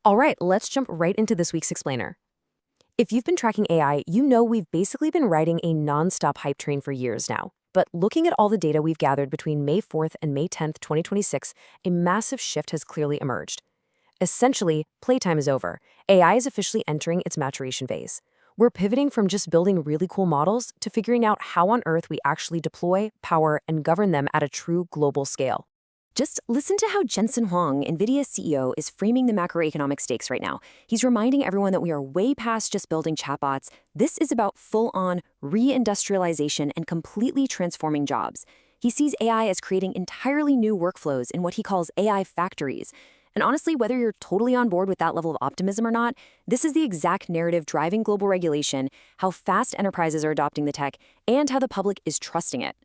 All right, let's jump right into this week's explainer. If you've been tracking AI, you know we've basically been riding a nonstop hype train for years now. But looking at all the data we've gathered between May 4th and May 10th, 2026, a massive shift has clearly emerged. Essentially, playtime is over. AI is officially entering its maturation phase. We're pivoting from just building really cool models to figuring out how on earth we actually deploy, power, and govern them at a true global scale. Just listen to how Jensen Huang, NVIDIA's CEO, is framing the macroeconomic stakes right now. He's reminding everyone that we are way past just building chatbots. This is about full-on reindustrialization and completely transforming jobs. He sees AI as creating entirely new workflows in what he calls AI factories. And honestly, whether you're totally on board with that level of optimism or not, this is the exact narrative driving global regulation, how fast enterprises are adopting the tech, and how the public is trusting it.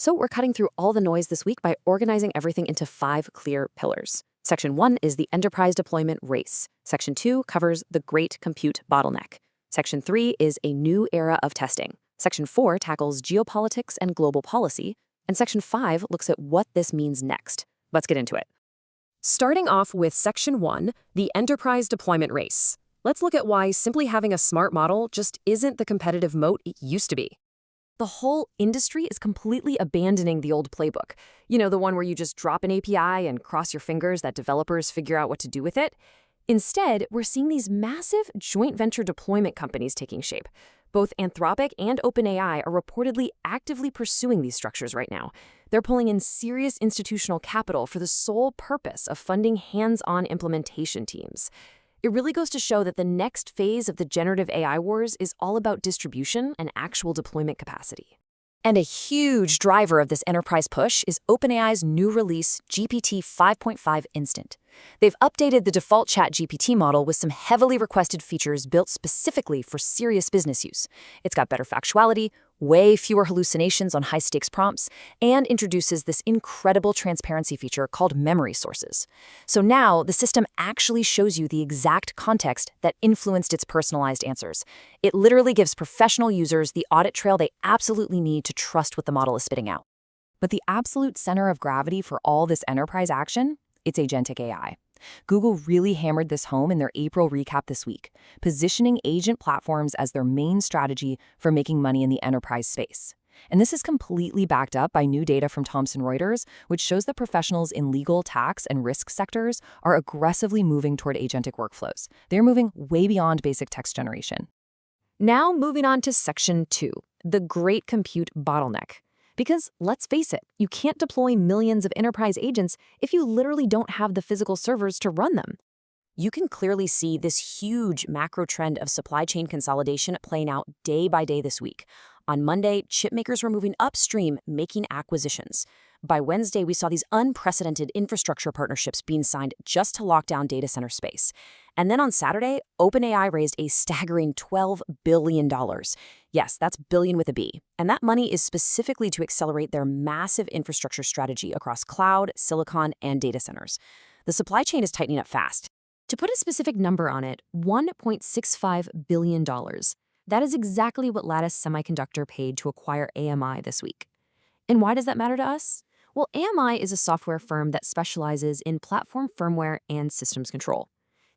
So we're cutting through all the noise this week by organizing everything into 5 clear pillars. Section 1 is the enterprise deployment race. Section 2 covers the great compute bottleneck. Section 3 is a new era of testing. Section 4 tackles geopolitics and global policy. And Section 5 looks at what this means next. Let's get into it. Starting off with Section 1, the enterprise deployment race. Let's look at why simply having a smart model just isn't the competitive moat it used to be. The whole industry is completely abandoning the old playbook. You know, the one where you just drop an API and cross your fingers that developers figure out what to do with it. Instead, we're seeing these massive joint venture deployment companies taking shape. Both Anthropic and OpenAI are reportedly actively pursuing these structures right now. They're pulling in serious institutional capital for the sole purpose of funding hands-on implementation teams. It really goes to show that the next phase of the generative AI wars is all about distribution and actual deployment capacity. And a huge driver of this enterprise push is OpenAI's new release, GPT 5.5 Instant. They've updated the default ChatGPT model with some heavily requested features built specifically for serious business use. It's got better factuality, way fewer hallucinations on high-stakes prompts, and introduces this incredible transparency feature called memory sources. So now, the system actually shows you the exact context that influenced its personalized answers. It literally gives professional users the audit trail they absolutely need to trust what the model is spitting out. But the absolute center of gravity for all this enterprise action? It's agentic AI. Google really hammered this home in their April recap this week, positioning agent platforms as their main strategy for making money in the enterprise space. And this is completely backed up by new data from Thomson Reuters, which shows that professionals in legal, tax, and risk sectors are aggressively moving toward agentic workflows. They're moving way beyond basic text generation. Now moving on to Section 2, the great compute bottleneck. Because let's face it, you can't deploy millions of enterprise agents if you literally don't have the physical servers to run them. You can clearly see this huge macro trend of supply chain consolidation playing out day by day this week. On Monday, chip makers were moving upstream, making acquisitions. By Wednesday, we saw these unprecedented infrastructure partnerships being signed just to lock down data center space. And then on Saturday, OpenAI raised a staggering $12 billion. Yes, that's billion with a B. And that money is specifically to accelerate their massive infrastructure strategy across cloud, silicon, and data centers. The supply chain is tightening up fast. To put a specific number on it, $1.65 billion. That is exactly what Lattice Semiconductor paid to acquire AMI this week. And why does that matter to us? Well, AMI is a software firm that specializes in platform firmware and systems control.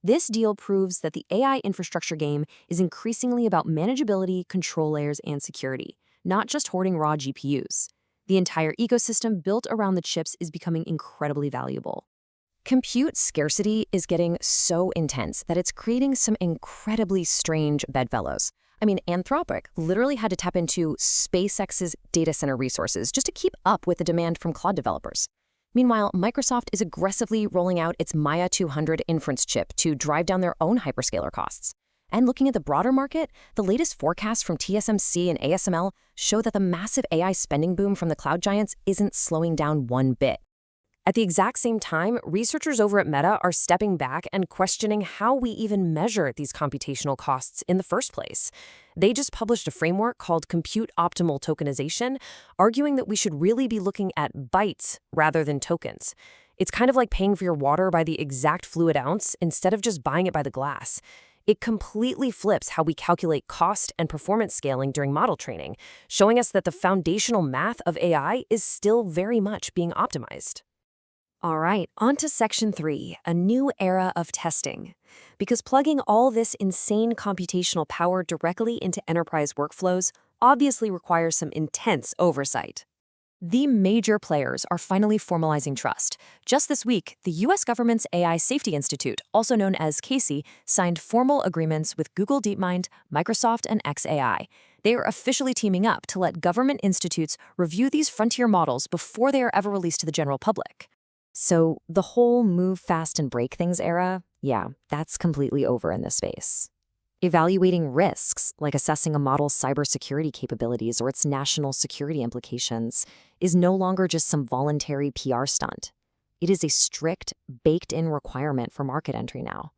This deal proves that the AI infrastructure game is increasingly about manageability, control layers, and security, not just hoarding raw GPUs. The entire ecosystem built around the chips is becoming incredibly valuable. Compute scarcity is getting so intense that it's creating some incredibly strange bedfellows. I mean, Anthropic literally had to tap into SpaceX's data center resources just to keep up with the demand from cloud developers. Meanwhile, Microsoft is aggressively rolling out its Maya 200 inference chip to drive down their own hyperscaler costs. And looking at the broader market, the latest forecasts from TSMC and ASML show that the massive AI spending boom from the cloud giants isn't slowing down one bit. At the exact same time, researchers over at Meta are stepping back and questioning how we even measure these computational costs in the first place. They just published a framework called Compute Optimal Tokenization, arguing that we should really be looking at bytes rather than tokens. It's kind of like paying for your water by the exact fluid ounce instead of just buying it by the glass. It completely flips how we calculate cost and performance scaling during model training, showing us that the foundational math of AI is still very much being optimized. All right, on to Section 3, a new era of testing. Because plugging all this insane computational power directly into enterprise workflows obviously requires some intense oversight. The major players are finally formalizing trust. Just this week, the U.S. government's AI Safety Institute, also known as CASI, signed formal agreements with Google DeepMind, Microsoft, and xAI. They are officially teaming up to let government institutes review these frontier models before they are ever released to the general public. So the whole move fast and break things era, yeah, that's completely over in this space. Evaluating risks, like assessing a model's cybersecurity capabilities or its national security implications, is no longer just some voluntary PR stunt. It is a strict, baked-in requirement for market entry now.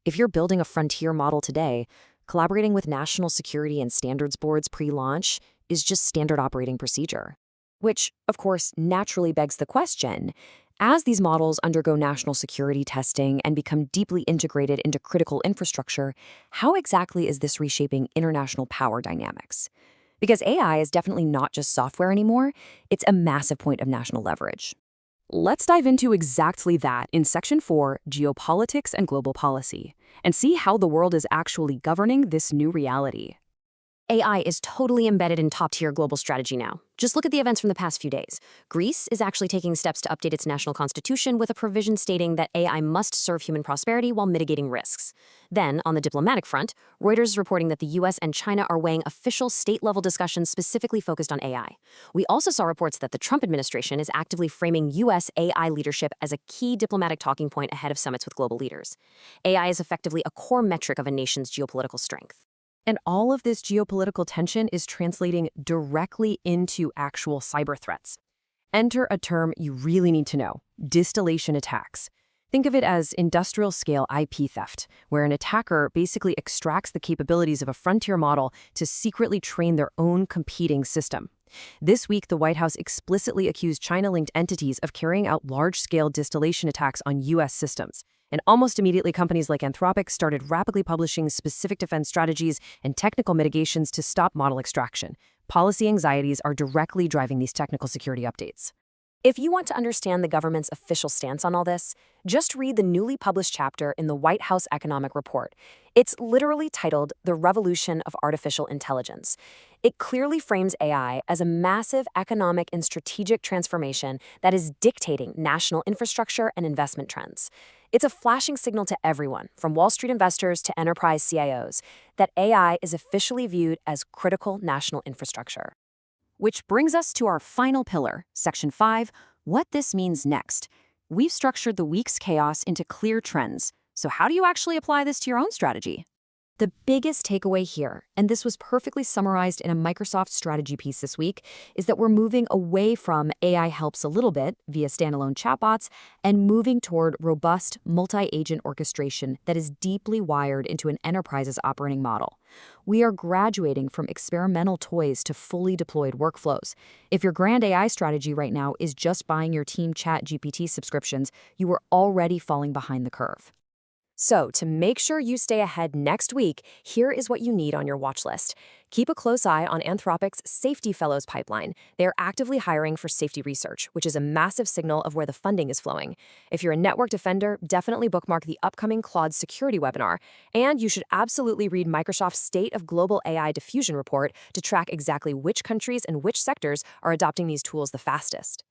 If you're building a frontier model today, collaborating with national security and standards boards pre-launch is just standard operating procedure. Which, of course, naturally begs the question, as these models undergo national security testing and become deeply integrated into critical infrastructure, how exactly is this reshaping international power dynamics? Because AI is definitely not just software anymore, it's a massive point of national leverage. Let's dive into exactly that in Section 4, Geopolitics and Global Policy, and see how the world is actually governing this new reality. AI is totally embedded in top-tier global strategy now. Just look at the events from the past few days. Greece is actually taking steps to update its national constitution with a provision stating that AI must serve human prosperity while mitigating risks. Then, on the diplomatic front, Reuters is reporting that the US and China are weighing official state-level discussions specifically focused on AI. We also saw reports that the Trump administration is actively framing US AI leadership as a key diplomatic talking point ahead of summits with global leaders. AI is effectively a core metric of a nation's geopolitical strength. And all of this geopolitical tension is translating directly into actual cyber threats. Enter a term you really need to know: distillation attacks. Think of it as industrial-scale IP theft, where an attacker basically extracts the capabilities of a frontier model to secretly train their own competing system. This week, the White House explicitly accused China-linked entities of carrying out large-scale distillation attacks on U.S. systems. And almost immediately, companies like Anthropic started rapidly publishing specific defense strategies and technical mitigations to stop model extraction. Policy anxieties are directly driving these technical security updates. If you want to understand the government's official stance on all this, just read the newly published chapter in the White House Economic Report. It's literally titled The Revolution of Artificial Intelligence. It clearly frames AI as a massive economic and strategic transformation that is dictating national infrastructure and investment trends. It's a flashing signal to everyone, from Wall Street investors to enterprise CIOs, that AI is officially viewed as critical national infrastructure. Which brings us to our final pillar, Section 5, what this means next. We've structured the week's chaos into clear trends. So how do you actually apply this to your own strategy? The biggest takeaway here, and this was perfectly summarized in a Microsoft strategy piece this week, is that we're moving away from AI helps a little bit via standalone chatbots and moving toward robust multi-agent orchestration that is deeply wired into an enterprise's operating model. We are graduating from experimental toys to fully deployed workflows. If your grand AI strategy right now is just buying your team chat GPT subscriptions, you are already falling behind the curve. So, to make sure you stay ahead next week, here is what you need on your watch list. Keep a close eye on Anthropic's Safety Fellows pipeline. They are actively hiring for safety research, which is a massive signal of where the funding is flowing. If you're a network defender, definitely bookmark the upcoming Claude security webinar. And you should absolutely read Microsoft's State of Global AI Diffusion report to track exactly which countries and which sectors are adopting these tools the fastest.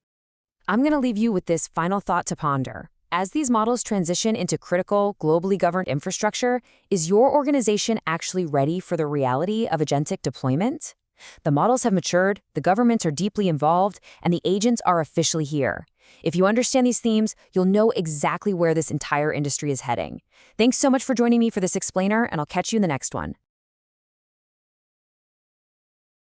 I'm going to leave you with this final thought to ponder. As these models transition into critical, globally governed infrastructure, is your organization actually ready for the reality of agentic deployment? The models have matured, the governments are deeply involved, and the agents are officially here. If you understand these themes, you'll know exactly where this entire industry is heading. Thanks so much for joining me for this explainer, and I'll catch you in the next one.